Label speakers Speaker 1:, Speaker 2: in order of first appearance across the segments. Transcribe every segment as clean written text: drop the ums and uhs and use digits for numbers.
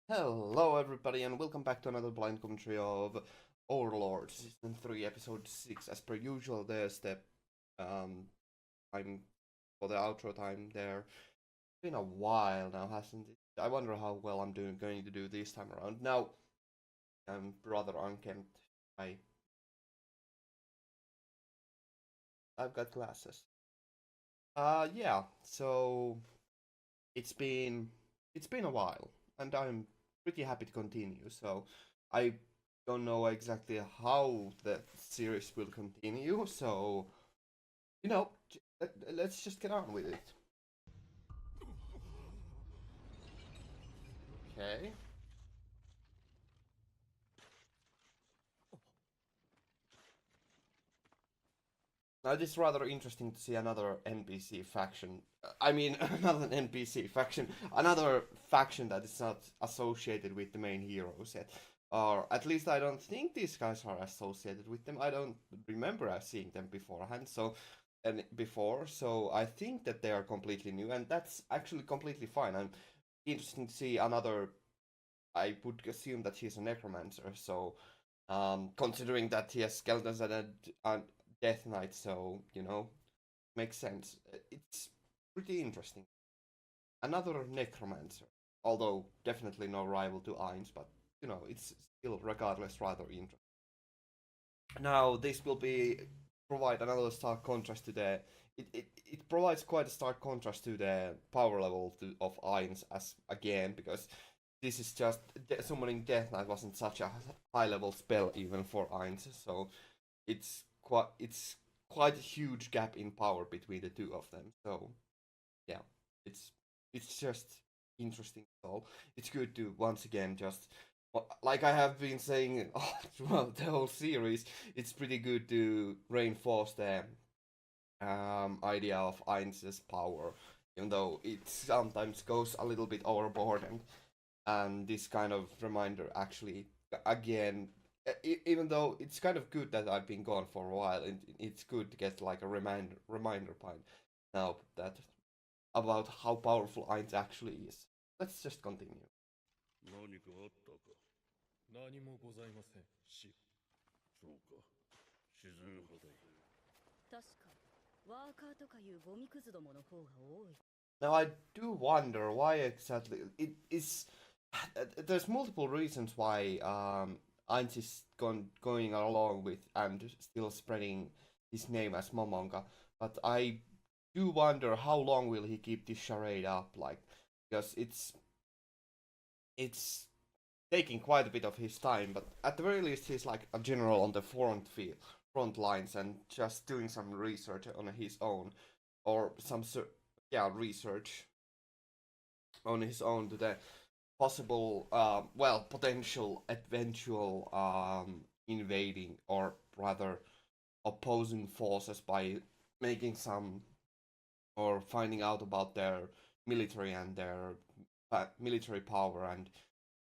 Speaker 1: Hello everybody and welcome back to another blind commentary of Overlord Season 3 Episode 6. As per usual, there's the time for the outro time there. It's been a while now, hasn't it? I wonder how well I'm going to do this time around. Now, I'm rather unkempt. I've got glasses. Yeah, so it's been it's been a while, and I'm pretty happy to continue. So I don't know exactly how the series will continue. So let's just get on with it. Okay. Now it is rather interesting to see another NPC faction. I mean, another NPC faction, another faction that is not associated with the main heroes yet. Or at least I don't think these guys are associated with them. I don't remember seeing them beforehand. So I think that they are completely new, and that's actually completely fine. I'm interesting to see another. I would assume that he's a necromancer, so considering that he has skeletons and a death knight, so makes sense. It's pretty interesting. Another necromancer, although definitely no rival to Ainz, but it's still regardless rather interesting. Now this will be provide another stark contrast to it provides quite a stark contrast to the power level of Ainz as again because this is just summoning Death Knight wasn't such a high level spell even for Ainz, so it's quite a huge gap in power between the two of them. So yeah, it's it's just interesting. All it's good to once again just like I have been saying throughout the whole series. It's pretty good to reinforce the idea of Ainz's power, even though it sometimes goes a little bit overboard, and this kind of reminder actually again even though it's kind of good that I've been gone for a while, and it's good to get like a reminder point now that about how powerful Ainz actually is. Let's just continue.
Speaker 2: 何かあったか。何もございません。そうか。自然派だ。
Speaker 3: 確かワーカーとかいうゴミクズどもの方が多い。
Speaker 1: Now I do wonder why exactly it is. There's multiple reasons why Ainz is going along with and still spreading his name as Momonga, but I do wonder how long will he keep this charade up, like because it's taking quite a bit of his time, but at the very least he's like a general on the front lines and just doing some research on his own, or some research on his own to the possible potential eventual invading or rather opposing forces by making some or finding out about their military and their military power and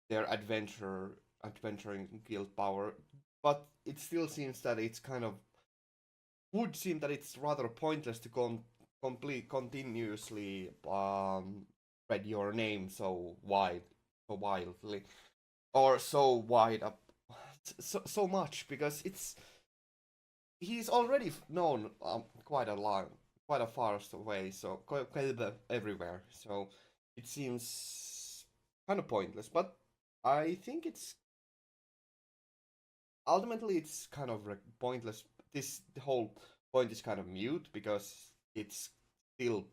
Speaker 1: their adventuring guild power. But it still seems that it's kind of would seem that it's rather pointless to complete continuously spread your name so wildly or so wide up so much because he's already known quite a long quite a far away, so quite everywhere, so it seems kind of pointless, but I think it's ultimately it's kind of pointless. This whole point is kind of mute because it's still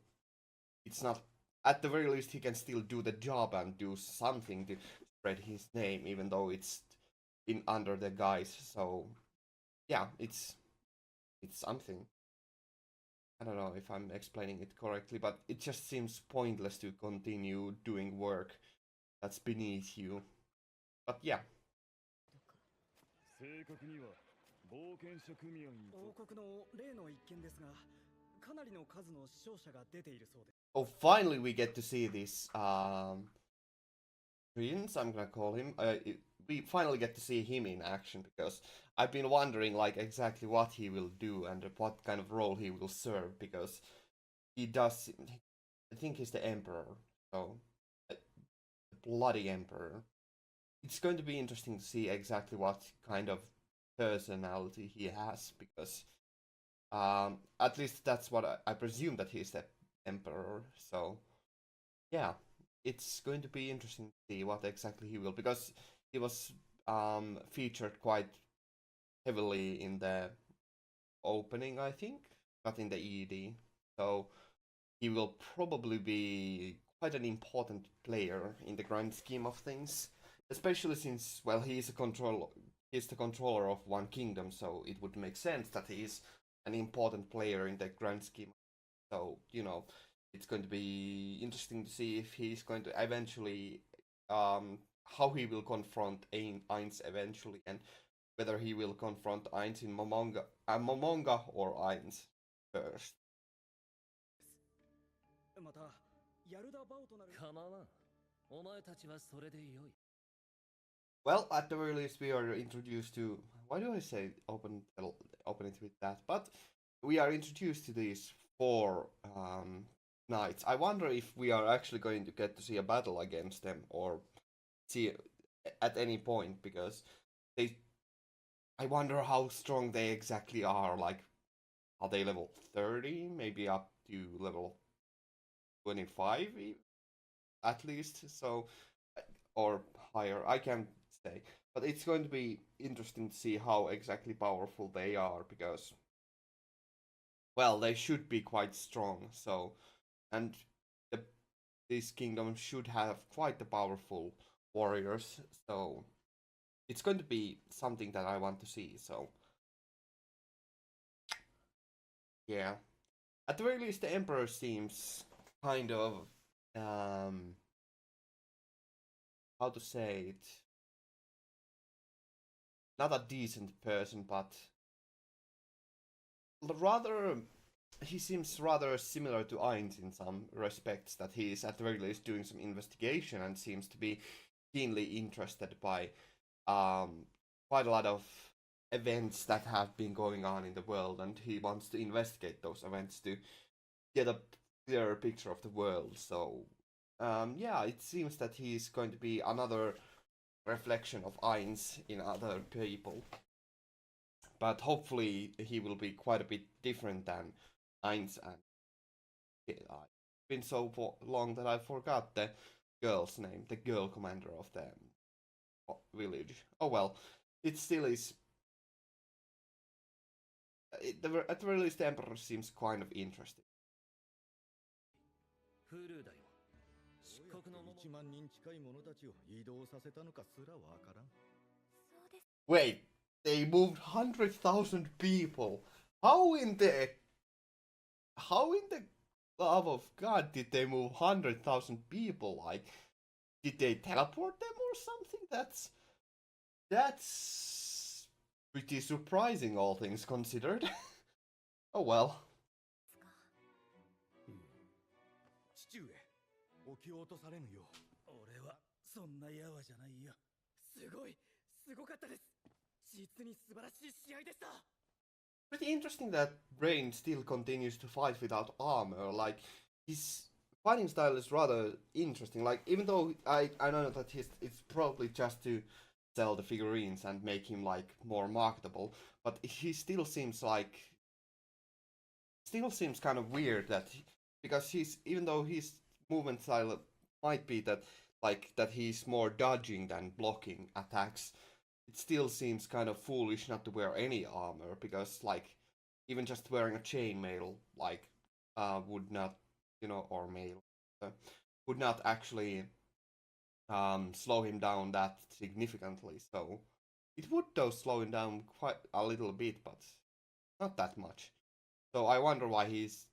Speaker 1: it's not at the very least he can still do the job and do something to spread his name even though it's in under the guise. So yeah, it's something. I don't know if I'm explaining it correctly, but it just seems pointless to continue doing work that's beneath you. But yeah.
Speaker 2: 正確には冒険者組合に
Speaker 4: 王国の例の一件ですが、かなりの数の死傷者が出ているそうです。
Speaker 1: Oh, finally we get to see this Prince, I'm gonna call him. We finally get to see him in action because I've been wondering like exactly what he will do and what kind of role he will serve because he does. I think he's the emperor, so the bloody emperor. it's going to be interesting to see exactly what kind of personality he has, because at least that's what I presume, that he's the emperor. So yeah, it's going to be interesting to see what exactly he will, because he was featured quite heavily in the opening, I think, not in the ED. So he will probably be quite an important player in the grand scheme of things, especially since, well, he's the controller of one kingdom, so it would make sense that he's an important player in the grand scheme. So, it's going to be interesting to see if he's going to eventually, how he will confront Ainz eventually, and whether he will confront Ainz in Momonga or Ainz first.
Speaker 4: またヤルダ・バオとなる
Speaker 5: 構わん。お前たちはそれでよい。
Speaker 1: Well, at the very least, we are introduced to. Why do I say open it with that? But we are introduced to these four knights. I wonder if we are actually going to get to see a battle against them, or see at any point, because they. I wonder how strong they exactly are. Like, are they level 30? Maybe up to level 25 at least. So, or higher. I can't say, but it's going to be interesting to see how exactly powerful they are, because, well, they should be quite strong. So, and the, this kingdom should have quite the powerful warriors. So, it's going to be something that I want to see. So, yeah, at the very least, the emperor seems kind of how to say it, not a decent person, but rather, he seems rather similar to Ainz in some respects, that he is at the very least doing some investigation and seems to be keenly interested by quite a lot of events that have been going on in the world, and he wants to investigate those events to get a clearer picture of the world. So yeah, it seems that he's going to be another reflection of Ainz in other people, but hopefully he will be quite a bit different than Ainz. And it's been so long that I forgot the girl's name, the girl commander of the village. Oh well, it still is. At the very least, the emperor seems kind of interesting.
Speaker 5: フルだよ。漆黒の桃。
Speaker 4: 1万人近い者たちを移動させたのかすらわからん。
Speaker 1: Wait, they moved 100,000 people. How in the love of God did they move 100,000 people? Like, did they teleport them or something? That's pretty surprising, all things considered. Oh well.
Speaker 4: 父上お気を落とされぬよう。俺はそんなやわじゃないよ。すごかったです。実に素晴らしい試合でした。
Speaker 1: Pretty interesting that Brain still continues to fight without armor. Like, his fighting style is rather interesting. Like, even though I know that it's probably just to sell the figurines and make him like more marketable, but he still seems kind of weird that because even though his movement style might be that he's more dodging than blocking attacks, it still seems kind of foolish not to wear any armor, because like even just wearing a chainmail like would not, or mail would not actually slow him down that significantly. So it would though slow him down quite a little bit, but not that much. So I wonder why he's.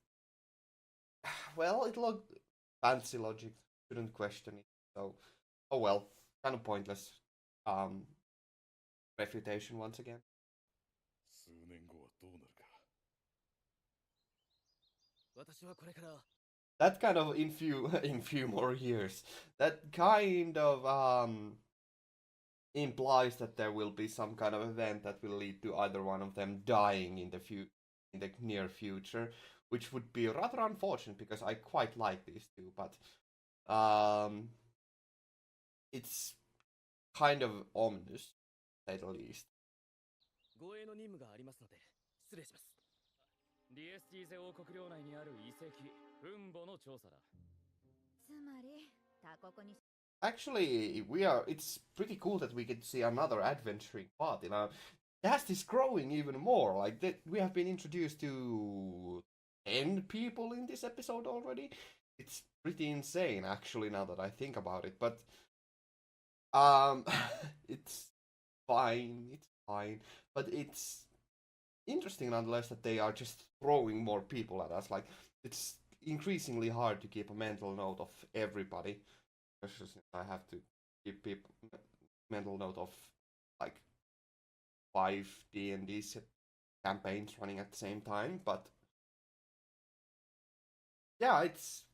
Speaker 1: Well, it looked fancy logic. Shouldn't question it. So, oh well, kind of pointless. Refutation once again.
Speaker 2: 数年後はどうなるか。
Speaker 4: 私はこれから
Speaker 1: That kind of in few more years. That kind of implies that there will be some kind of event that will lead to either one of them dying in the near future, which would be rather unfortunate because I quite like these two, but it's kind of ominous, to say the least.
Speaker 4: 護衛の任務がありますので失礼します。DST ゼ王国領内にある遺跡フンボの調査だ。
Speaker 3: つまり他国に
Speaker 1: Actually, it's pretty cool that we get to see another adventuring party. Now, cast is growing even more. Like, we have been introduced to 10 people in this episode already. It's pretty insane, actually, now that I think about it. But, it's fine. But it's interesting nonetheless that they are just throwing more people at us. Like, it's increasingly hard to keep a mental note of everybody. Especially since I have to keep mental note of like 5 D&D campaigns running at the same time. But yeah, it's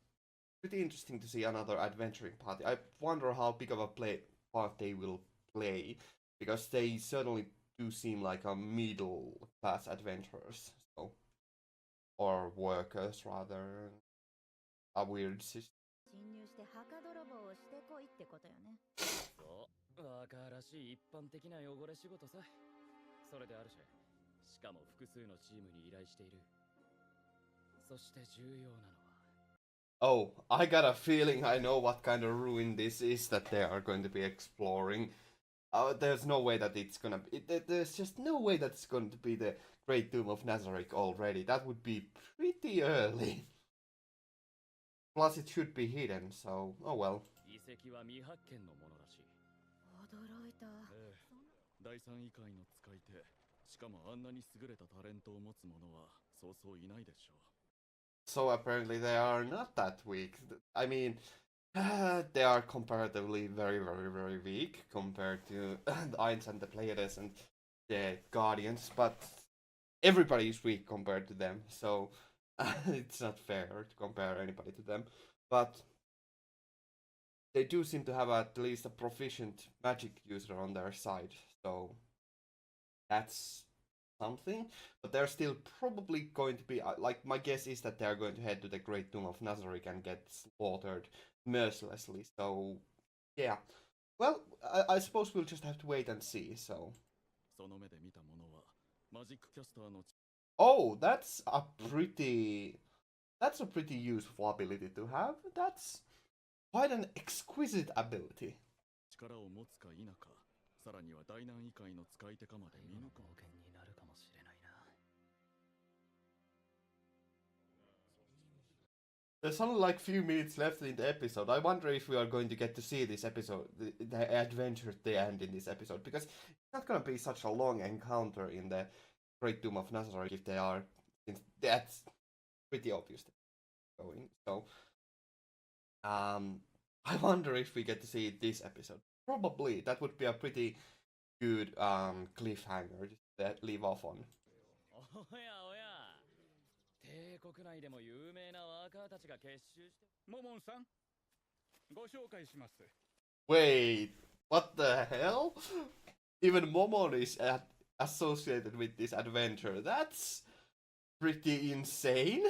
Speaker 1: pretty interesting to see another adventuring party. I wonder how big of a part they will play, because they certainly do seem like a middle class adventurers, so, or workers rather. A weird system.
Speaker 3: 侵入して墓泥棒をしてこいってことよね。
Speaker 4: そう若らしい一般的な汚れ仕事さ。それであるし、しかも複数のチームに依頼している。そして重要なのは
Speaker 1: Oh, I got a feeling I know what kind of ruin this is that they are going to be exploring. There's no way that it's gonna be. There's just no way that it's going to be the Great Doom of Nazareth already. That would be pretty early. Plus, it should be hidden, so oh well.
Speaker 4: 遺跡は未発見のものらしい。
Speaker 3: 驚いた。
Speaker 2: 第三異界の使い手、しかもあんなに優れたタレントを持つ者はそうそういないでしょう。
Speaker 1: So apparently they are not that weak. I mean, they are comparatively very, very, very weak compared to the Ainz and the Pleiades and the Guardians, but everybody is weak compared to them, so it's not fair to compare anybody to them. But they do seem to have at least a proficient magic user on their side, so that's something. But they're still probably going to be, like, my guess is that they're going to head to the Great Doom of Nazareth and get slaughtered mercilessly, so yeah. Well, I suppose we'll just have to wait and see, so.
Speaker 2: その目で見たものはマジックキャスターの
Speaker 1: Oh, that's a pretty useful ability to have. That's quite an exquisite ability.
Speaker 2: 力を持つか否か、さらには大難異界の使い手かまで見抜く。
Speaker 4: 冒険になるかもしれないな。
Speaker 1: There's only like few minutes left in the episode. I wonder if we are going to get to see this episode, the adventure at the end in this episode, because it's not going to be such a long encounter in the Great Doom of Nazareth if they are, since that's pretty obvious going. So, I wonder if we get to see this episode. Probably that would be a pretty good cliffhanger to leave off on.
Speaker 4: おやおや。帝国内でも有名なワーカーたちが結集して。モモンさん、ご紹介します。
Speaker 1: Wait, what the hell? Even Momon is associated with this adventure. That's pretty insane.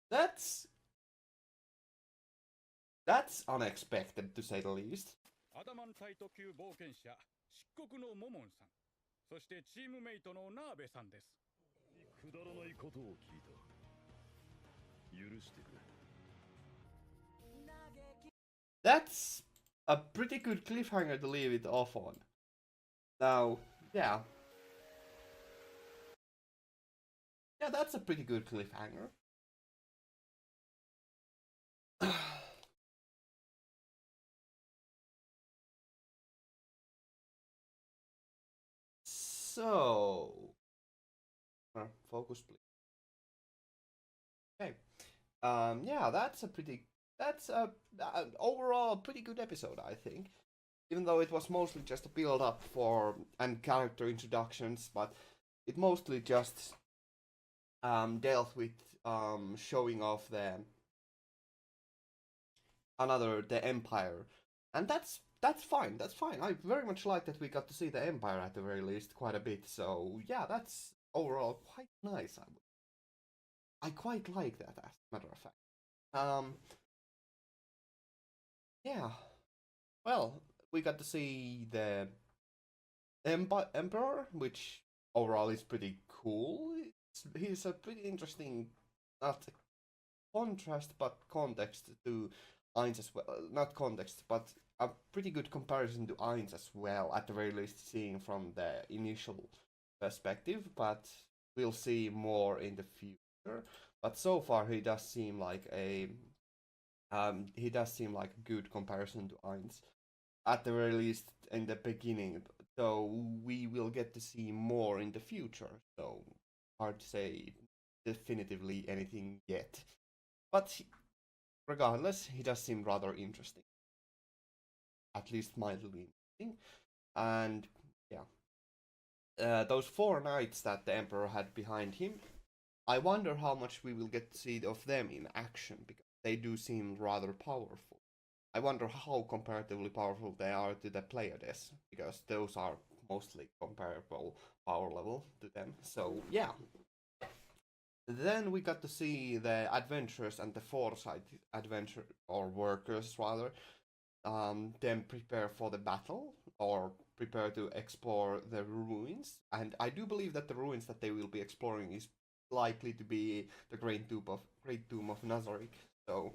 Speaker 1: That's unexpected, to say the least.
Speaker 6: アダマンタイト級冒険者漆黒のモモンさん、そしてチームメイトのナーベさんです。
Speaker 2: くだらないことを聞いた。許してくれ。
Speaker 1: That's a pretty good cliffhanger to leave it off on. Now, yeah. Yeah, that's a pretty good cliffhanger. So, focus, please. Okay. Yeah, that's overall a pretty good episode, I think. Even though it was mostly just a build up for and character introductions, but it mostly just dealt with showing off the Empire, and that's fine. That's fine. I very much like that we got to see the Empire at the very least quite a bit. So yeah, that's overall quite nice. I quite like that, as a matter of fact. Yeah. Well, we got to see the Emperor, which overall is pretty cool. He's a pretty interesting, not contrast but context to Ainz as well. Not context, but a pretty good comparison to Ainz as well, at the very least, seeing from the initial perspective, but we'll see more in the future. But so far, he does seem like a good comparison to Ainz, at the very least in the beginning. Though we will get to see more in the future, so hard to say definitively anything yet. But regardless, he does seem rather interesting, at least mildly interesting. And yeah, those 4 knights that the Emperor had behind him, I wonder how much we will get to see of them in action, because they do seem rather powerful. I wonder how comparatively powerful they are to the Pleiades, because those are mostly comparable power level to them. So yeah. Then we got to see the adventurers and the foresight adventure or workers rather, them prepare for the battle or prepare to explore the ruins. And I do believe that the ruins that they will be exploring is likely to be the Great Tomb of Nazarick. So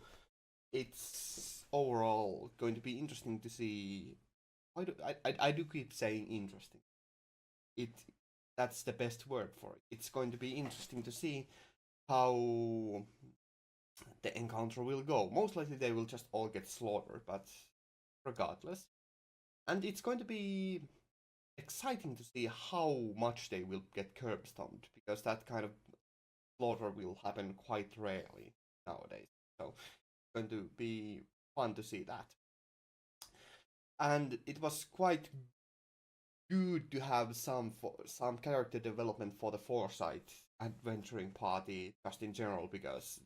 Speaker 1: it's overall going to be interesting to see. I do keep saying interesting. It That's the best word for it. It's going to be interesting to see how the encounter will go. Most likely they will just all get slaughtered, but regardless. And it's going to be exciting to see how much they will get curb stomped, because that kind of slaughter will happen quite rarely nowadays. So it's going to be fun to see that. And it was quite good to have some character development for the Foresight adventuring party just in general, because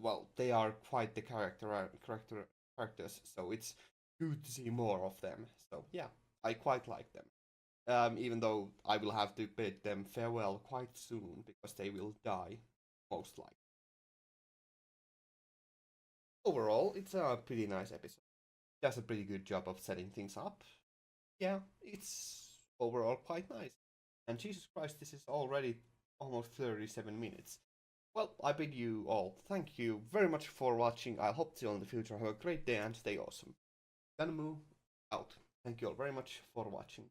Speaker 1: well, they are quite the characters, so it's good to see more of them. So yeah, I quite like them. Even though I will have to bid them farewell quite soon, because they will die, most likely. Overall, it's a pretty nice episode. Does a pretty good job of setting things up. Yeah, it's overall quite nice. And Jesus Christ, this is already almost 37 minutes. Well, I bid you all thank you very much for watching. I hope to see you in the future. Have a great day and stay awesome. Ganmu out. Thank you all very much for watching.